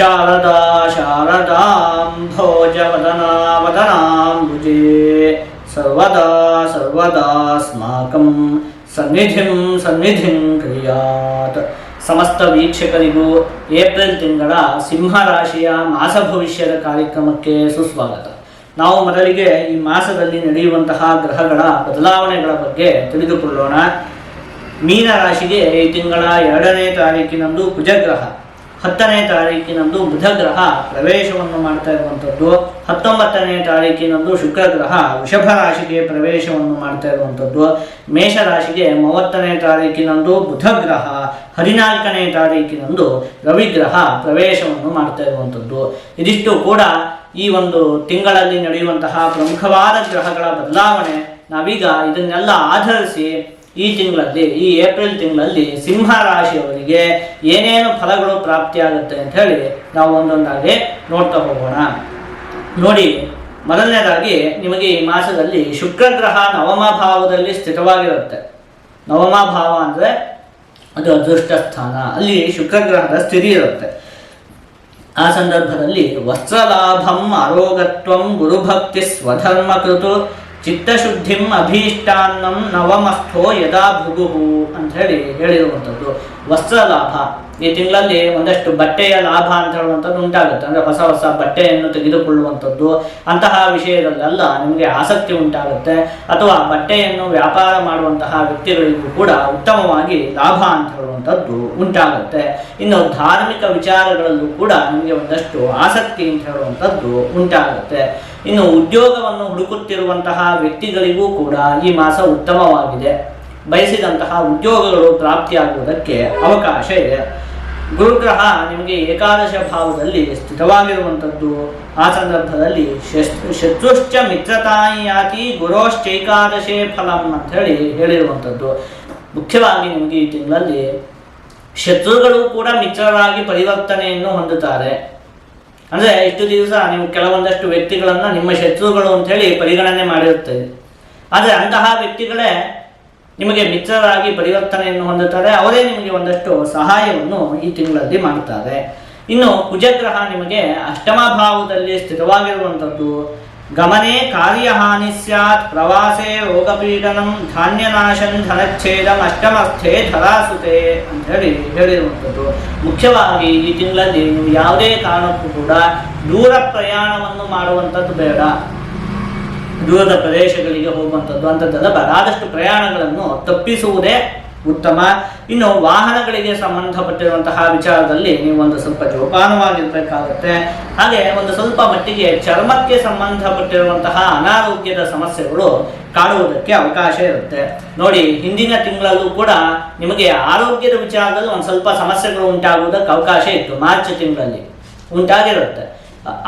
ಶಾರದಾ ಶಾರದಾಂ ಭೋಜವದನಾ ವದನಾಂಬುಜೇ ಸರ್ವದಾ ಸರ್ವದಾಸ್ಮಾಕಂ ಸನ್ನಿಧಿಂ ಸನ್ನಿಧಿಂ ಕ್ರಿಯಾತ್. ಸಮಸ್ತ ವೀಕ್ಷಕರಿಗೂ ಏಪ್ರಿಲ್ ತಿಂಗಳ ಸಿಂಹ ರಾಶಿಯ ಮಾಸ ಭವಿಷ್ಯದ ಕಾರ್ಯಕ್ರಮಕ್ಕೆ ಸುಸ್ವಾಗತ. ನಾವು ಮೊದಲಿಗೆ ಈ ಮಾಸದಲ್ಲಿ ನಡೆಯುವಂತಹ ಗ್ರಹಗಳ ಬದಲಾವಣೆಗಳ ಬಗ್ಗೆ ತಿಳಿದುಕೊಳ್ಳೋಣ. ಮೀನ ರಾಶಿಗೆ ಈ ತಿಂಗಳ 2ನೇ ತಾರೀಕಿನಂದು ಕುಜಗ್ರಹ, 10ನೇ ತಾರೀಕಿನಂದು ಬುಧಗ್ರಹ ಪ್ರವೇಶವನ್ನು ಮಾಡ್ತಾ ಇರುವಂಥದ್ದು, 19ನೇ ತಾರೀಕಿನಂದು ಶುಕ್ರಗ್ರಹ ವೃಷಭ ರಾಶಿಗೆ ಪ್ರವೇಶವನ್ನು ಮಾಡ್ತಾ ಇರುವಂಥದ್ದು, ಮೇಷರಾಶಿಗೆ 30ನೇ ತಾರೀಕಿನಂದು ಬುಧಗ್ರಹ, 14ನೇ ತಾರೀಕಿನಂದು ರವಿಗ್ರಹ ಪ್ರವೇಶವನ್ನು ಮಾಡ್ತಾ ಇರುವಂಥದ್ದು. ಇದಿಷ್ಟು ಕೂಡ ಈ ಒಂದು ತಿಂಗಳಲ್ಲಿ ನಡೆಯುವಂತಹ ಪ್ರಮುಖವಾದ ಗ್ರಹಗಳ ಬದಲಾವಣೆ. ನಾವೀಗ ಇದನ್ನೆಲ್ಲ ಆಧರಿಸಿ ಈ ತಿಂಗಳಲ್ಲಿ, ಈ ಏಪ್ರಿಲ್ ತಿಂಗಳಲ್ಲಿ ಸಿಂಹ ರಾಶಿಯವರಿಗೆ ಏನೇನು ಫಲಗಳು ಪ್ರಾಪ್ತಿಯಾಗುತ್ತೆ ಅಂತ ಹೇಳಿ ನಾವು ಒಂದೊಂದಾಗಿ ನೋಡ್ತಾ ಹೋಗೋಣ. ನೋಡಿ, ಮೊದಲನೇದಾಗಿ ನಿಮಗೆ ಈ ಮಾಸದಲ್ಲಿ ಶುಕ್ರಗ್ರಹ ನವಮ ಭಾವದಲ್ಲಿ ಸ್ಥಿತವಾಗಿರುತ್ತೆ. ನವಮ ಭಾವ ಅಂದರೆ ಅದು ಅದೃಷ್ಟ ಸ್ಥಾನ, ಅಲ್ಲಿ ಶುಕ್ರಗ್ರಹದ ಸ್ಥಿತಿ ಇರುತ್ತೆ. ಆ ಸಂದರ್ಭದಲ್ಲಿ ವಸ್ತ್ರಲಾಭಂ ಆರೋಗತ್ವಂ ಗುರುಭಕ್ತಿ ಸ್ವಧರ್ಮ ಕೃತು ಚಿತ್ತಶುದ್ಧಿಂ ಅಭೀಷ್ಟಾನ್ನಂ ನವಮಸ್ಥೋ ಯದಾ ಭೃಗು ಅಂತ ಹೇಳಿರುವಂಥದ್ದು. ವಸ್ತ್ರಲಾಭ, ಈ ತಿಂಗಳಲ್ಲಿ ಒಂದಷ್ಟು ಬಟ್ಟೆಯ ಲಾಭ ಅಂತ ಹೇಳುವಂಥದ್ದು ಉಂಟಾಗುತ್ತೆ. ಅಂದರೆ ಹೊಸ ಹೊಸ ಬಟ್ಟೆಯನ್ನು ತೆಗೆದುಕೊಳ್ಳುವಂಥದ್ದು, ಅಂತಹ ವಿಷಯದಲ್ಲೆಲ್ಲ ನಿಮಗೆ ಆಸಕ್ತಿ ಉಂಟಾಗುತ್ತೆ. ಅಥವಾ ಬಟ್ಟೆಯನ್ನು ವ್ಯಾಪಾರ ಮಾಡುವಂತಹ ವ್ಯಕ್ತಿಗಳಿಗೂ ಕೂಡ ಉತ್ತಮವಾಗಿ ಲಾಭ ಅಂತ ಹೇಳುವಂಥದ್ದು ಉಂಟಾಗುತ್ತೆ. ಇನ್ನು ಧಾರ್ಮಿಕ ವಿಚಾರಗಳಲ್ಲೂ ಕೂಡ ನಿಮಗೆ ಒಂದಷ್ಟು ಆಸಕ್ತಿ ಅಂತ ಹೇಳುವಂಥದ್ದು ಉಂಟಾಗುತ್ತೆ. ಇನ್ನು ಉದ್ಯೋಗವನ್ನು ಹುಡುಕುತ್ತಿರುವಂತಹ ವ್ಯಕ್ತಿಗಳಿಗೂ ಕೂಡ ಈ ಮಾಸ ಉತ್ತಮವಾಗಿದೆ. ಬಯಸಿದಂತಹ ಉದ್ಯೋಗಗಳು ಪ್ರಾಪ್ತಿಯಾಗುವುದಕ್ಕೆ ಅವಕಾಶ ಇದೆ. ಗುರುಗ್ರಹ ನಿಮಗೆ ಏಕಾದಶ ಭಾವದಲ್ಲಿ ಸ್ಥಿತವಾಗಿರುವಂಥದ್ದು. ಆ ಸಂದರ್ಭದಲ್ಲಿ ಶತ್ರುಶ್ಚ ಮಿತ್ರತಾಯಾತಿ ಗುರೋಶ್ಚೈಕಾದಶೇ ಫಲಂ ಅಂತ ಹೇಳಿರುವಂಥದ್ದು. ಮುಖ್ಯವಾಗಿ ನಿಮಗೆ ಈ ತಿಂಗಳಲ್ಲಿ ಶತ್ರುಗಳು ಕೂಡ ಮಿತ್ರರಾಗಿ ಪರಿವರ್ತನೆಯನ್ನು ಹೊಂದುತ್ತಾರೆ. ಅಂದರೆ ಇಷ್ಟು ದಿವಸ ನೀವು ಕೆಲವೊಂದಷ್ಟು ವ್ಯಕ್ತಿಗಳನ್ನು ನಿಮ್ಮ ಶತ್ರುಗಳು ಅಂಥೇಳಿ ಪರಿಗಣನೆ ಮಾಡಿರುತ್ತದೆ. ಆದರೆ ಅಂತಹ ವ್ಯಕ್ತಿಗಳೇ ನಿಮಗೆ ಮಿತ್ರರಾಗಿ ಪರಿವರ್ತನೆಯನ್ನು ಹೊಂದುತ್ತಾರೆ. ಅವರೇ ನಿಮಗೆ ಒಂದಷ್ಟು ಸಹಾಯವನ್ನು ಈ ತಿಂಗಳಲ್ಲಿ ಮಾಡುತ್ತಾರೆ. ಇನ್ನು ಕುಜಗ್ರಹ ನಿಮಗೆ ಅಷ್ಟಮ ಭಾವದಲ್ಲಿ ಸ್ಥಿತವಾಗಿರುವಂಥದ್ದು. ಗಮನೆ ಕಾರ್ಯಹಾನಿ ಸ್ಯಾತ್, ಪ್ರವಾಸೇ ರೋಗಪೀಡನಂ, ಧಾನ್ಯನಾಶನ್ ಧನಚ್ಛೇದಂ, ಅಷ್ಟಮಸ್ಥೆ ಧರಾಸುತೆ ಅಂತ ಹೇಳಿರುವಂಥದ್ದು. ಮುಖ್ಯವಾಗಿ ಈ ತಿಂಗಳಲ್ಲಿ ನೀವು ಯಾವುದೇ ಕಾರಣಕ್ಕೂ ಕೂಡ ದೂರ ಪ್ರಯಾಣವನ್ನು ಮಾಡುವಂಥದ್ದು ಬೇಡ. ದೂರದ ಪ್ರದೇಶಗಳಿಗೆ ಹೋಗುವಂಥದ್ದು ಅಂಥದ್ದೆಲ್ಲ ಬೇಡ. ಆದಷ್ಟು ಪ್ರಯಾಣಗಳನ್ನು ತಪ್ಪಿಸುವುದೇ ಉತ್ತಮ. ಇನ್ನು ವಾಹನಗಳಿಗೆ ಸಂಬಂಧಪಟ್ಟಿರುವಂತಹ ವಿಚಾರದಲ್ಲಿ ನೀವು ಒಂದು ಸ್ವಲ್ಪ ಜೋಪಾನವಾಗಿರಬೇಕಾಗುತ್ತೆ. ಹಾಗೆ ಒಂದು ಸ್ವಲ್ಪ ಮಟ್ಟಿಗೆ ಚರ್ಮಕ್ಕೆ ಸಂಬಂಧಪಟ್ಟಿರುವಂತಹ ಅನಾರೋಗ್ಯದ ಸಮಸ್ಯೆಗಳು ಕಾಡುವುದಕ್ಕೆ ಅವಕಾಶ ಇರುತ್ತೆ. ನೋಡಿ, ಹಿಂದಿನ ತಿಂಗಳಲ್ಲೂ ಕೂಡ ನಿಮಗೆ ಆರೋಗ್ಯದ ವಿಚಾರದಲ್ಲಿ ಒಂದು ಸ್ವಲ್ಪ ಸಮಸ್ಯೆಗಳು ಉಂಟಾಗುವುದಕ್ಕೆ ಅವಕಾಶ ಇತ್ತು. ಮಾರ್ಚ್ ತಿಂಗಳಲ್ಲಿ ಉಂಟಾಗಿರುತ್ತೆ.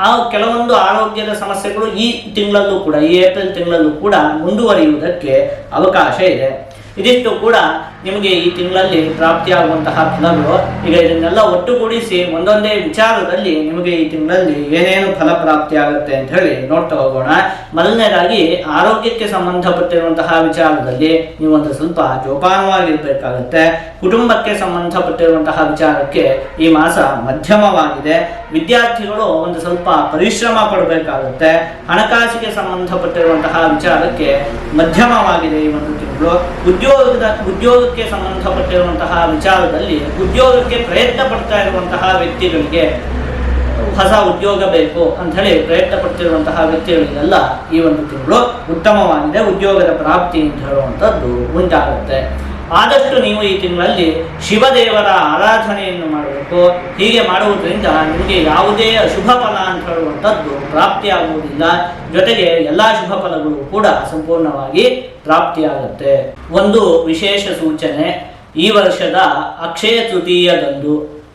ಆ ಕೆಲವೊಂದು ಆರೋಗ್ಯದ ಸಮಸ್ಯೆಗಳು ಈ ತಿಂಗಳಲ್ಲೂ ಕೂಡ, ಈ ಏಪ್ರಿಲ್ ತಿಂಗಳಲ್ಲೂ ಕೂಡ ಮುಂದುವರಿಯುವುದಕ್ಕೆ ಅವಕಾಶ ಇದೆ. ಇದಿಷ್ಟು ಕೂಡ ನಿಮಗೆ ಈ ತಿಂಗಳಲ್ಲಿ ಪ್ರಾಪ್ತಿಯಾಗುವಂತಹ ಫಲಗಳು. ಈಗ ಇದನ್ನೆಲ್ಲ ಒಟ್ಟುಗೂಡಿಸಿ ಒಂದೊಂದೇ ವಿಚಾರದಲ್ಲಿ ನಿಮಗೆ ಈ ತಿಂಗಳಲ್ಲಿ ಏನೇನು ಫಲ ಪ್ರಾಪ್ತಿಯಾಗುತ್ತೆ ಅಂತ ಹೇಳಿ ನೋಡ್ತಾ ಹೋಗೋಣ. ಮೊದಲನೇದಾಗಿ ಆರೋಗ್ಯಕ್ಕೆ ಸಂಬಂಧಪಟ್ಟಿರುವಂತಹ ವಿಚಾರದಲ್ಲಿ ನೀವು ಒಂದು ಸ್ವಲ್ಪ ಜೋಪಾನವಾಗಿರಬೇಕಾಗುತ್ತೆ. ಕುಟುಂಬಕ್ಕೆ ಸಂಬಂಧಪಟ್ಟಿರುವಂತಹ ವಿಚಾರಕ್ಕೆ ಈ ಮಾಸ ಮಧ್ಯಮವಾಗಿದೆ. ವಿದ್ಯಾರ್ಥಿಗಳು ಒಂದು ಸ್ವಲ್ಪ ಪರಿಶ್ರಮ ಪಡಬೇಕಾಗುತ್ತೆ. ಹಣಕಾಸಿಗೆ ಸಂಬಂಧಪಟ್ಟಿರುವಂತಹ ವಿಚಾರಕ್ಕೆ ಮಧ್ಯಮವಾಗಿದೆ ಈ ಒಂದು ತಿಂಗಳು. ಉದ್ಯೋಗಕ್ಕೆ ಸಂಬಂಧಪಟ್ಟಿರುವಂತಹ ವಿಚಾರದಲ್ಲಿ ಉದ್ಯೋಗಕ್ಕೆ ಪ್ರಯತ್ನ ಪಡ್ತಾ ಇರುವಂತಹ ವ್ಯಕ್ತಿಗಳಿಗೆ ಹೊಸ ಉದ್ಯೋಗ ಬೇಕು ಅಂತ ಹೇಳಿ ಪ್ರಯತ್ನ ಪಡ್ತಿರುವಂತಹ ವ್ಯಕ್ತಿಗಳಿಗೆಲ್ಲ ಈ ಒಂದು ತಿಂಗಳು ಉತ್ತಮವಾಗಿದೆ. ಉದ್ಯೋಗದ ಪ್ರಾಪ್ತಿ ಅಂತ ಹೇಳುವಂಥದ್ದು ಉಂಟಾಗುತ್ತೆ. ಆದಷ್ಟು ನೀವು ಈ ತಿಂಗಳಲ್ಲಿ ಶಿವದೇವರ ಆರಾಧನೆಯನ್ನು ಮಾಡಬೇಕು. ಹೀಗೆ ಮಾಡುವುದರಿಂದ ನಿಮಗೆ ಯಾವುದೇ ಅಶುಭ ಫಲ ಅಂತ ಹೇಳುವಂಥದ್ದು ಪ್ರಾಪ್ತಿಯಾಗುವುದಿಲ್ಲ. ಜೊತೆಗೆ ಎಲ್ಲ ಶುಭ ಫಲಗಳು ಕೂಡ ಸಂಪೂರ್ಣವಾಗಿ ಪ್ರಾಪ್ತಿಯಾಗುತ್ತೆ. ಒಂದು ವಿಶೇಷ ಸೂಚನೆ, ಈ ವರ್ಷದ ಅಕ್ಷಯ ತೃತೀಯದಂದು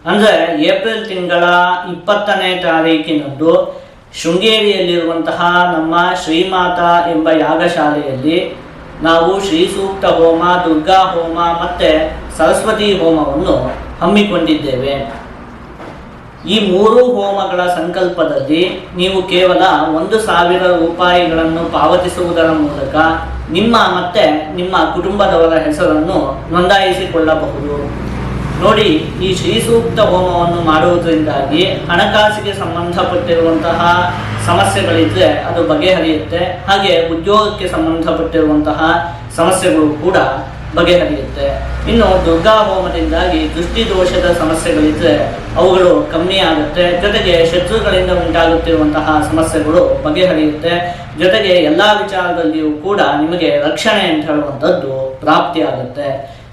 ಅಂದರೆ ಏಪ್ರಿಲ್ ತಿಂಗಳ 20ನೇ ತಾರೀಕಿನಂದು ಶೃಂಗೇರಿಯಲ್ಲಿರುವಂತಹ ನಮ್ಮ ಶ್ರೀಮಾತಾ ಎಂಬ ಯಾಗಶಾಲೆಯಲ್ಲಿ ನಾವು ಶ್ರೀ ಸೂಕ್ತ ಹೋಮ, ದುರ್ಗಾ ಹೋಮ ಮತ್ತು ಸರಸ್ವತಿ ಹೋಮವನ್ನು ಹಮ್ಮಿಕೊಂಡಿದ್ದೇವೆ. ಈ 3 ಹೋಮಗಳ ಸಂಕಲ್ಪದಲ್ಲಿ ನೀವು ಕೇವಲ 1,000 ರೂಪಾಯಿಗಳನ್ನು ಪಾವತಿಸುವುದರ ಮೂಲಕ ನಿಮ್ಮ ಮತ್ತು ನಿಮ್ಮ ಕುಟುಂಬದವರ ಹೆಸರನ್ನು ನೋಂದಾಯಿಸಿಕೊಳ್ಳಬಹುದು. ನೋಡಿ, ಈ ಶ್ರೀ ಸೂಕ್ತ ಹೋಮವನ್ನು ಮಾಡುವುದರಿಂದಾಗಿ ಹಣಕಾಸಿಗೆ ಸಂಬಂಧಪಟ್ಟಿರುವಂತಹ ಸಮಸ್ಯೆಗಳಿದ್ರೆ ಅದು ಬಗೆಹರಿಯುತ್ತೆ. ಹಾಗೆ ಉದ್ಯೋಗಕ್ಕೆ ಸಂಬಂಧಪಟ್ಟಿರುವಂತಹ ಸಮಸ್ಯೆಗಳು ಕೂಡ ಬಗೆಹರಿಯುತ್ತೆ. ಇನ್ನು ದುರ್ಗಾ ಹೋಮದಿಂದಾಗಿ ದೃಷ್ಟಿ ದೋಷದ ಸಮಸ್ಯೆಗಳಿದ್ರೆ ಅವುಗಳು ಕಮ್ಮಿ ಆಗುತ್ತೆ. ಜೊತೆಗೆ ಶತ್ರುಗಳಿಂದ ಉಂಟಾಗುತ್ತಿರುವಂತಹ ಸಮಸ್ಯೆಗಳು ಬಗೆಹರಿಯುತ್ತೆ. ಜೊತೆಗೆ ಎಲ್ಲ ವಿಚಾರದಲ್ಲಿಯೂ ಕೂಡ ನಿಮಗೆ ರಕ್ಷಣೆ ಅಂತ ಹೇಳುವಂಥದ್ದು ಪ್ರಾಪ್ತಿಯಾಗುತ್ತೆ.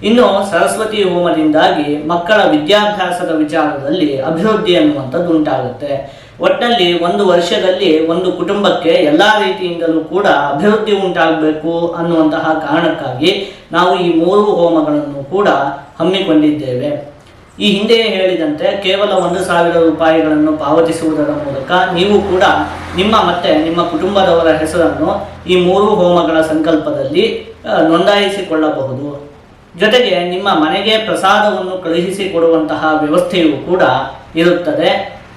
ಇನ್ನು ಸರಸ್ವತಿ ಹೋಮದಿಂದಾಗಿ ಮಕ್ಕಳ ವಿದ್ಯಾಭ್ಯಾಸದ ವಿಚಾರದಲ್ಲಿ ಅಭಿವೃದ್ಧಿ ಅನ್ನುವಂಥದ್ದು ಉಂಟಾಗುತ್ತೆ. ಒಟ್ಟಿನಲ್ಲಿ ಒಂದು ವರ್ಷದಲ್ಲಿ ಒಂದು ಕುಟುಂಬಕ್ಕೆ ಎಲ್ಲ ರೀತಿಯಿಂದಲೂ ಕೂಡ ಅಭಿವೃದ್ಧಿ ಉಂಟಾಗಬೇಕು ಅನ್ನುವಂತಹ ಕಾರಣಕ್ಕಾಗಿ ನಾವು ಈ 3 ಹೋಮಗಳನ್ನು ಕೂಡ ಹಮ್ಮಿಕೊಂಡಿದ್ದೇವೆ. ಈ ಹಿಂದೆಯೇ ಹೇಳಿದಂತೆ ಕೇವಲ 1,000 ರೂಪಾಯಿಗಳನ್ನು ಪಾವತಿಸುವುದರ ಮೂಲಕ ನೀವು ಕೂಡ ನಿಮ್ಮ ಕುಟುಂಬದವರ ಹೆಸರನ್ನು ಈ 3 ಹೋಮಗಳ ಸಂಕಲ್ಪದಲ್ಲಿ ನೋಂದಾಯಿಸಿಕೊಳ್ಳಬಹುದು. ಜೊತೆಗೆ ನಿಮ್ಮ ಮನೆಗೆ ಪ್ರಸಾದವನ್ನು ಕಳುಹಿಸಿಕೊಡುವಂತಹ ವ್ಯವಸ್ಥೆಯೂ ಕೂಡ ಇರುತ್ತದೆ.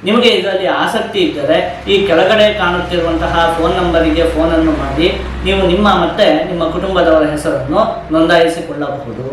ನಿಮಗೆ ಇದರಲ್ಲಿ ಆಸಕ್ತಿ ಇದ್ದರೆ ಈ ಕೆಳಗಡೆ ಕಾಣುತ್ತಿರುವಂತಹ ಫೋನ್ ನಂಬರಿಗೆ ಫೋನನ್ನು ಮಾಡಿ ನೀವು ನಿಮ್ಮ ಕುಟುಂಬದವರ ಹೆಸರನ್ನು ನೋಂದಾಯಿಸಿಕೊಳ್ಳಬಹುದು.